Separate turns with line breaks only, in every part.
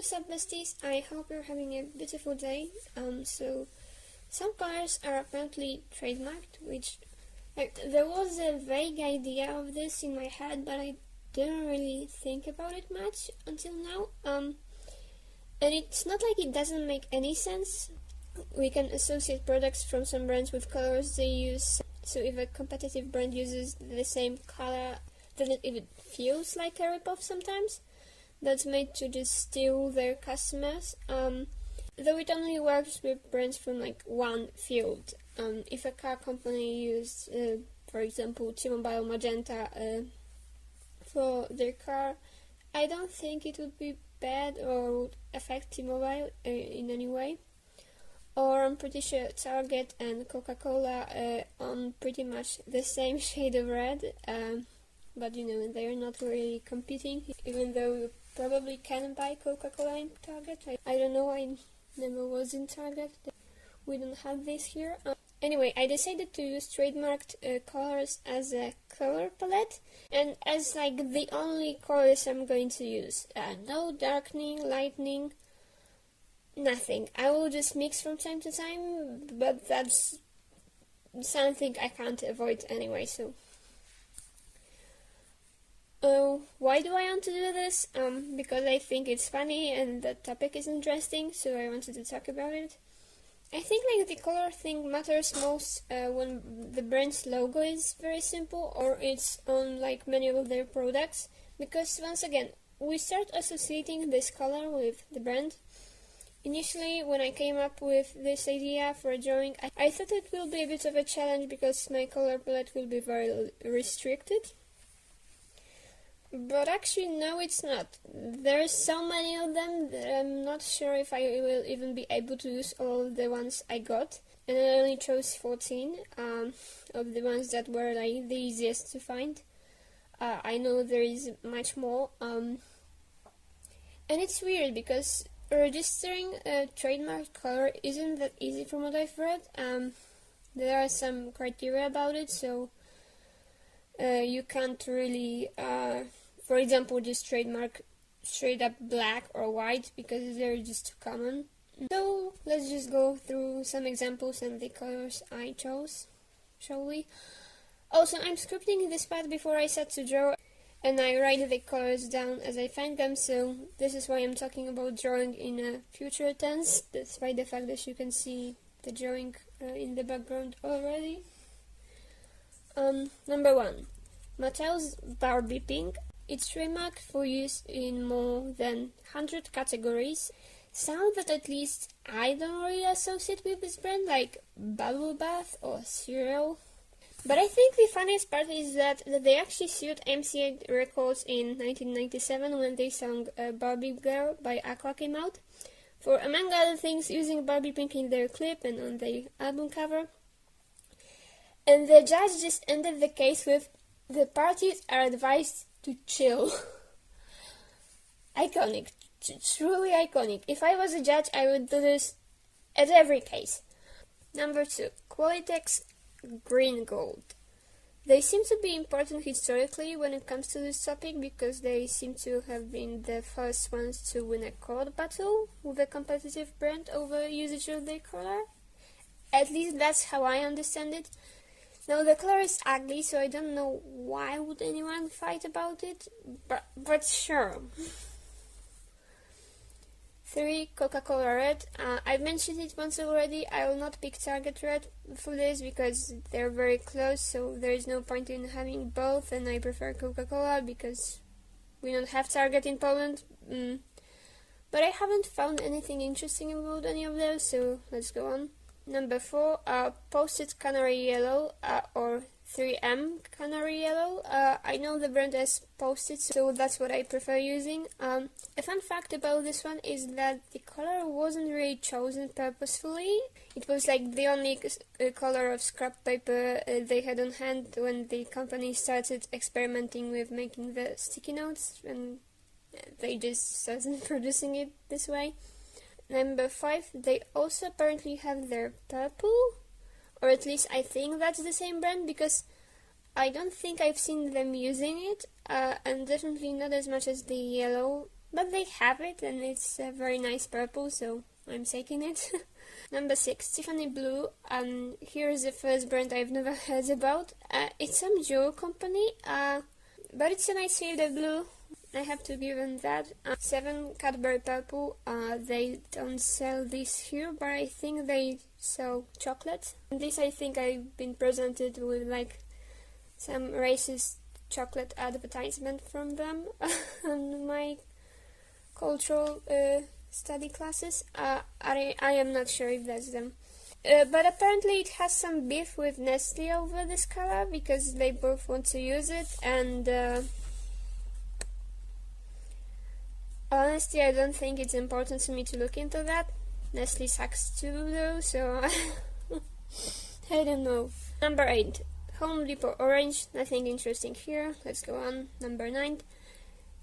What's up, besties? I hope you're having a beautiful day. So some colors are apparently trademarked, which there was a vague idea of this in my head, but I didn't really think about it much until now. And it's not like it doesn't make any sense. We can associate products from some brands with colors they use. So if a competitive brand uses the same color, then it feels like a ripoff sometimes. That's made to just steal their customers, though it only works with brands from like one field. If a car company used, for example, T-Mobile Magenta for their car, I don't think it would be bad or would affect T-Mobile in any way. Or I'm pretty sure Target and Coca-Cola on pretty much the same shade of red, but you know, they're not really competing, even though you probably can buy Coca-Cola in Target. I don't know, I never was in Target. We don't have this here. Anyway, I decided to use trademarked colors as a color palette, and as like the only colors I'm going to use. No darkening, lightening, nothing. I will just mix from time to time, but that's something I can't avoid anyway, so... why do I want to do this? Because I think it's funny and the topic is interesting, so I wanted to talk about it. I think like the color thing matters most when the brand's logo is very simple or it's on like many of their products, because once again, we start associating this color with the brand. Initially, when I came up with this idea for a drawing, I thought it will be a bit of a challenge because my color palette will be very restricted. But actually, no, it's not. There's so many of them that I'm not sure if I will even be able to use all of the ones I got. And I only chose 14 of the ones that were like the easiest to find. I know there is much more. And it's weird because registering a trademark color isn't that easy from what I've read. There are some criteria about it, so you can't really... for example, just trademark straight up black or white because they're just too common. So let's just go through some examples and the colors I chose, shall we? Also, I'm scripting this part before I set to draw, and I write the colors down as I find them, so this is why I'm talking about drawing in a future tense, despite the fact that you can see the drawing in the background already. Number 1. Mattel's Barbie Pink. It's trademarked for use in more than 100 categories, some that at least I don't really associate with this brand, like bubble bath or cereal. But I think the funniest part is that they actually sued MC8 Records in 1997 when they song Barbie Girl by Aqua came out, for among other things using Barbie Pink in their clip and on their album cover. And the judge just ended the case with, "The parties are advised to chill." Iconic, truly iconic. If I was a judge, I would do this at every case. Number 2, Qualitex Green Gold. They seem to be important historically when it comes to this topic because they seem to have been the first ones to win a court battle with a competitive brand over usage of their color. At least that's how I understand it. Now, the color is ugly, so I don't know why would anyone fight about it, but sure. 3, Coca-Cola Red. I've mentioned it once already. I will not pick Target Red for this because they're very close, so there is no point in having both, and I prefer Coca-Cola because we don't have Target in Poland. But I haven't found anything interesting about any of those, so let's go on. Number 4, Posted Canary Yellow, or 3M Canary Yellow. I know the brand as Posted, so that's what I prefer using. A fun fact about this one is that the color wasn't really chosen purposefully. It was like the only color of scrap paper they had on hand when the company started experimenting with making the sticky notes, and they just started producing it this way. Number 5, they also apparently have their purple, or at least I think that's the same brand because I don't think I've seen them using it, and definitely not as much as the yellow but they have it, and it's a very nice purple, so I'm taking it. Number 6, Tiffany Blue. Here's the first brand I've never heard about. It's some jewel company, but it's a nice shade of blue. I have to give them that. 7, Cadbury Purple. They don't sell this here, but I think they sell chocolate. And this, I think I've been presented with like some racist chocolate advertisement from them on my cultural study classes. I am not sure if that's them. But apparently it has some beef with Nestle over this color because they both want to use it, and honestly, I don't think it's important to me to look into that. Nestle sucks too, though, so I don't know. Number 8, Home Depot Orange. Nothing interesting here. Let's go on. Number 9,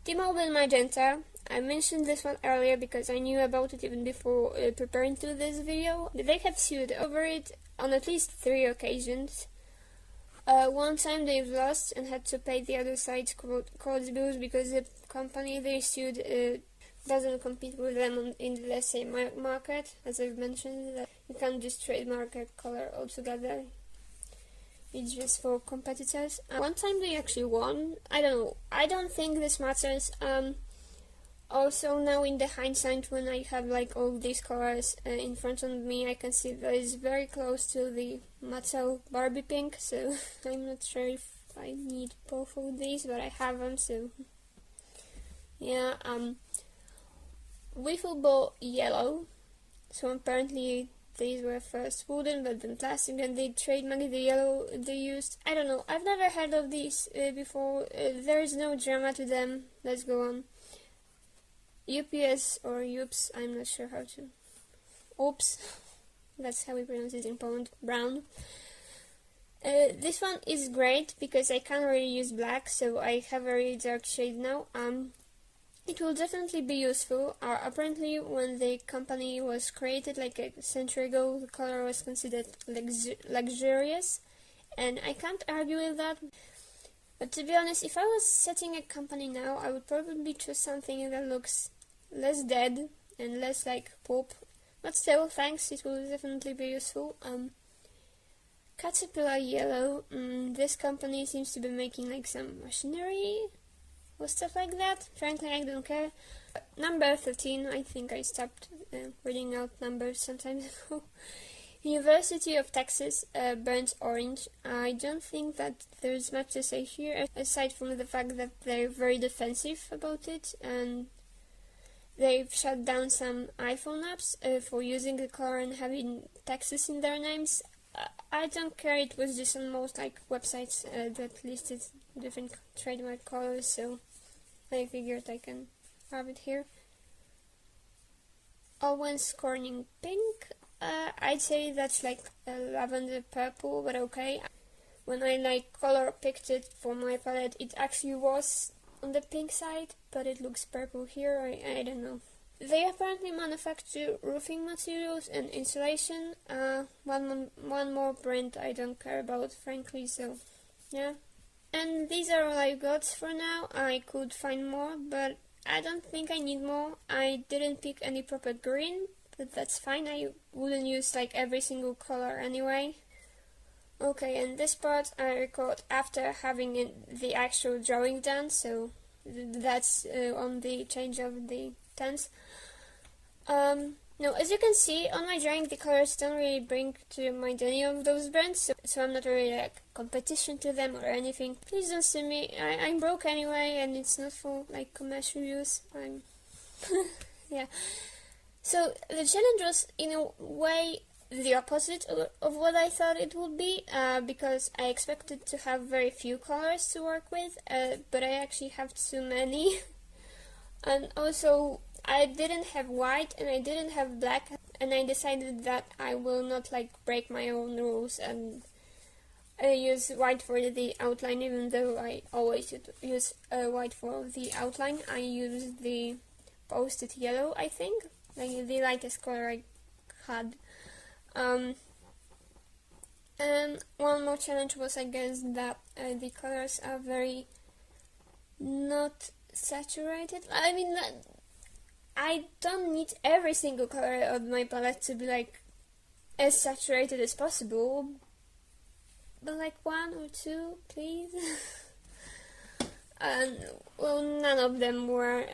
T-Mobile Magenta. I mentioned this one earlier because I knew about it even before preparing to this video. They have sued over it on at least 3 occasions. One time they've lost and had to pay the other side's court bills because the company they sued doesn't compete with them in the same market. As I've mentioned, that you can't just trademark a color altogether. It's just for competitors. One time they actually won. I don't know. I don't think this matters. Also, now in the hindsight, when I have like all these colors in front of me, I can see that it's very close to the Mattel Barbie pink, so I'm not sure if I need both of these, but I have them, so yeah. Wiffle ball yellow. So apparently these were first wooden, but then plastic, and they trademarked the yellow they used. I don't know. I've never heard of these before. There is no drama to them. Let's go on. UPS or UPS, I'm not sure how to. Oops, that's how we pronounce it in Poland. Brown. This one is great because I can't really use black, so I have a really dark shade now. It will definitely be useful. Apparently, when the company was created like a century ago, the color was considered luxurious, and I can't argue with that. But to be honest, if I was setting a company now, I would probably choose something that looks less dead and less like pulp. But still, thanks, it will definitely be useful. Caterpillar yellow. This company seems to be making like some machinery or stuff like that. Frankly, I don't care. Number 13, I think I stopped reading out numbers some time ago. University of Texas burnt orange. I don't think that there's much to say here, aside from the fact that they're very defensive about it, and they've shut down some iPhone apps for using the color and having Texas in their names. I don't care, it was just on most like websites that listed different trademark colors, so I figured I can have it here. Owens Corning pink. I'd say that's like a lavender purple, but okay. When I like color picked it for my palette, it actually was on the pink side, but it looks purple here. I don't know. They apparently manufacture roofing materials and insulation. One more brand I don't care about, frankly, so yeah. And these are all I got for now. I could find more, but I don't think I need more. I didn't pick any proper green, but that's fine. I wouldn't use like every single color anyway. Okay, and this part I record after having the actual drawing done, so that's on the change of the tents. Now, as you can see, on my drawing the colors don't really bring to mind any of those brands, so I'm not really like competition to them or anything. Please don't sue me. I'm broke anyway, and it's not for like commercial use. Yeah. So the challenge was in a way the opposite of what I thought it would be, because I expected to have very few colors to work with, but I actually have too many. And also I didn't have white and I didn't have black, and I decided that I will not like break my own rules and use white for the outline, even though I always use white for the outline. I use the posted yellow, I think, like the lightest color I had. And one more challenge was, I guess, that the colors are very not saturated. I mean, I don't need every single color of my palette to be like as saturated as possible, but like 1 or 2, please. And well, none of them were,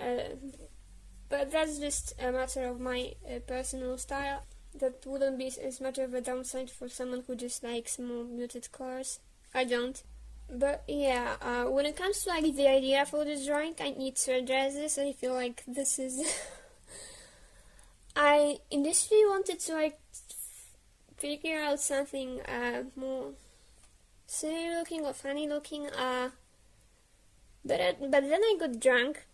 but that's just a matter of my personal style. That wouldn't be as much of a downside for someone who just likes more muted colors. I don't. But yeah, when it comes to like the idea for this drawing, I need to address this. I feel like this is I initially wanted to like figure out something more silly looking or funny looking, but then I got drunk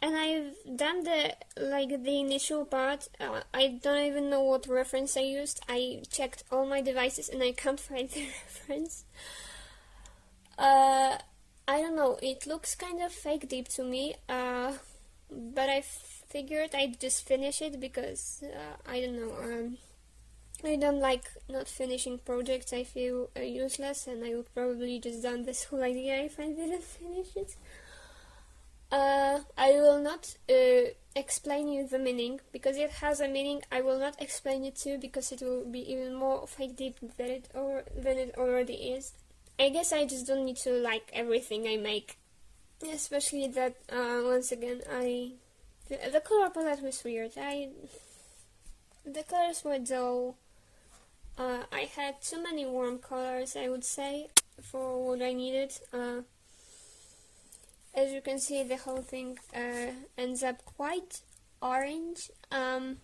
and I've done the initial part. I don't even know what reference I used. I checked all my devices and I can't find the reference. I don't know, it looks kind of fake deep to me, but I figured I'd just finish it because, I don't know, I don't like not finishing projects. I feel useless, and I would probably just done this whole idea if I didn't finish it. I will not explain you the meaning, because it has a meaning. I will not explain it to you, because it will be even more fake deep than it already is. I guess I just don't need to like everything I make, especially that, once again, the color palette was weird. The colors were dull. I had too many warm colors, I would say, for what I needed. As you can see, the whole thing ends up quite orange. I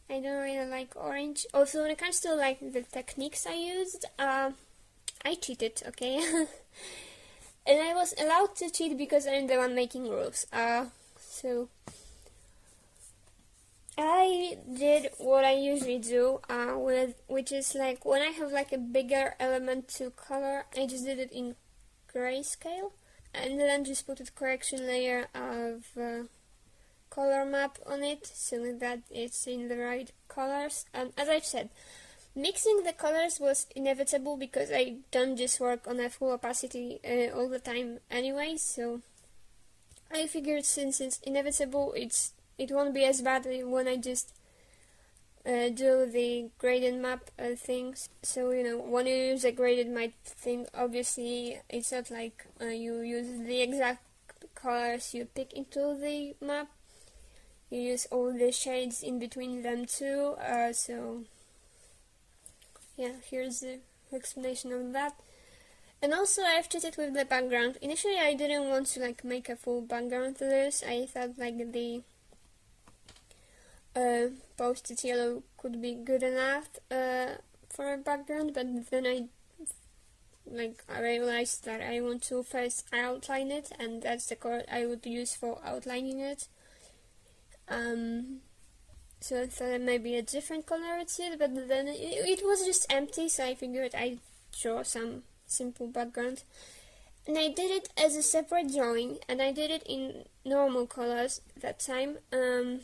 don't really like orange. Also, when it comes to like the techniques I used, I cheated, okay? And I was allowed to cheat because I'm the one making rules. So I did what I usually do, which is like when I have like a bigger element to color, I just did it in grayscale, and then just put a correction layer of color map on it so that it's in the right colors. As I've said, mixing the colors was inevitable because I don't just work on a full opacity all the time anyway, so I figured since it's inevitable, it won't be as bad when I just do the gradient map things. So, you know, when you use a gradient map thing, obviously it's not like you use the exact colors you pick into the map. You use all the shades in between them too, so yeah, here's the explanation of that. And also I've cheated with the background. Initially I didn't want to like make a full background to this. I thought like the posted yellow could be good enough for a background, but then I realized that I want to first outline it, and that's the color I would use for outlining it. So I thought maybe a different color would suit, but then it was just empty, so I figured I'd draw some simple background. And I did it as a separate drawing, and I did it in normal colors that time. And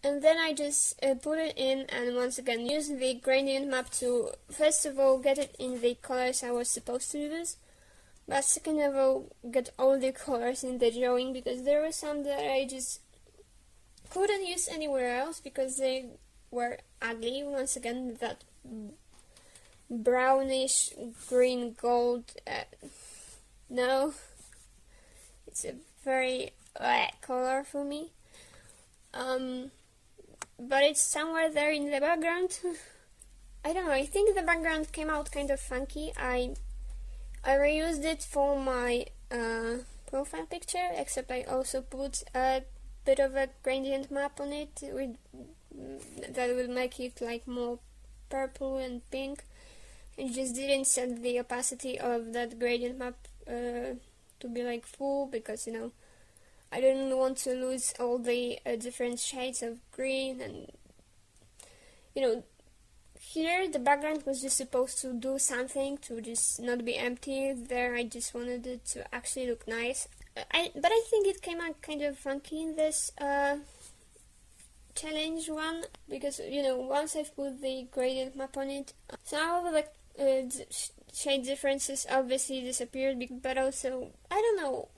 then I just put it in, and once again use the gradient map to first of all get it in the colors I was supposed to use, but second of all get all the colors in the drawing, because there were some that I just couldn't use anywhere else because they were ugly. Once again, that brownish green gold, no, it's a very color for me. But it's somewhere there in the background. I don't know, I think the background came out kind of funky. I reused it for my profile picture, except I also put a bit of a gradient map on it that will make it like more purple and pink. I just didn't set the opacity of that gradient map to be like full, because, you know, I didn't want to lose all the different shades of green, and, you know, here the background was just supposed to do something, to just not be empty. There I just wanted it to actually look nice. But I think it came out kind of funky in this challenge one, because, you know, once I've put the gradient map on it, some of the shade differences obviously disappeared, but also, I don't know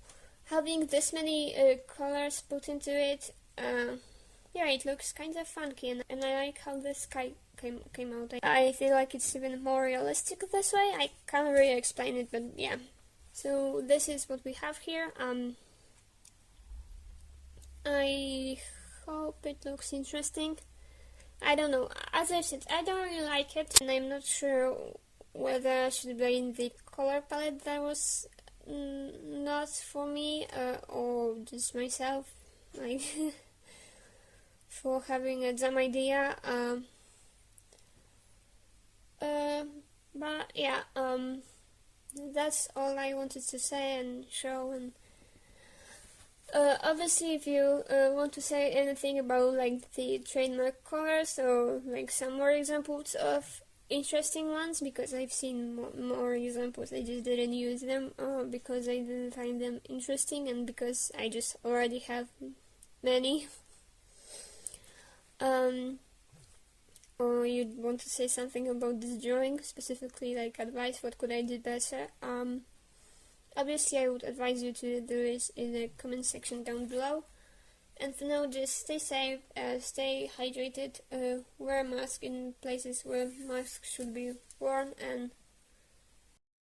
having this many colors put into it, yeah, it looks kind of funky, and I like how this sky came out. I feel like it's even more realistic this way. I can't really explain it, but yeah. So this is what we have here. I hope it looks interesting. I don't know. As I said, I don't really like it, and I'm not sure whether I should blame the color palette that was not for me, or just myself, like, for having a dumb idea. But yeah, that's all I wanted to say and show. And obviously, if you want to say anything about like the trademark colors, or like some more examples of interesting ones, because I've seen more examples, I just didn't use them because I didn't find them interesting, and because I just already have many. Or you'd want to say something about this drawing, specifically like advice, what could I do better? Obviously I would advise you to do this in the comment section down below. And for now, just stay safe, stay hydrated, wear a mask in places where masks should be worn, and